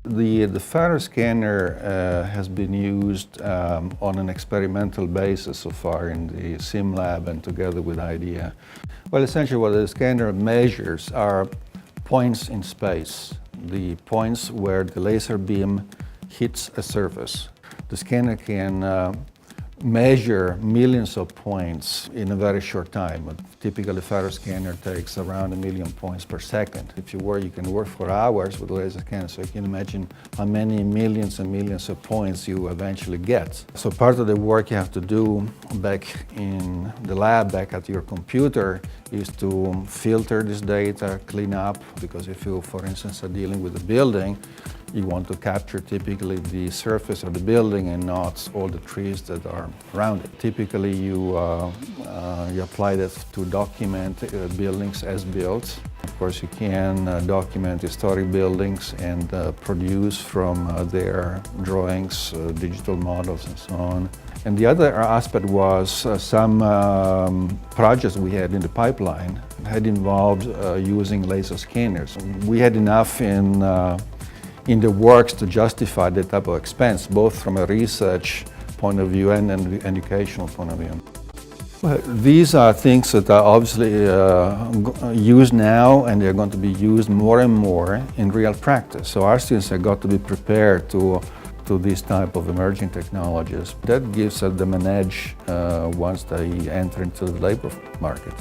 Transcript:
The faroscanner has been used on an experimental basis so far in the sim lab and together with IDEA. Well, essentially what the scanner measures are points in space, the points where the laser beam hits a surface. The scanner can measure millions of points in a very short time. Typically, a faroscanner takes around 1 million points per second. If you can work for hours with a laser scanner, so you can imagine how many millions and millions of points you eventually get. So part of the work you have to do back in the lab, back at your computer, is to filter this data, clean up, because if you, for instance, are dealing with a building, you want to capture typically the surface of the building and not all the trees that are around it. Typically you apply that to document buildings as built. Of course you can document historic buildings and produce from their drawings, digital models and so on. And the other aspect was some projects we had in the pipeline had involved using laser scanners. We had enough in the works to justify that type of expense, both from a research point of view and an educational point of view. Well, these are things that are obviously used now, and they're going to be used more and more in real practice. So our students have got to be prepared to these type of emerging technologies. That gives them an edge once they enter into the labor market.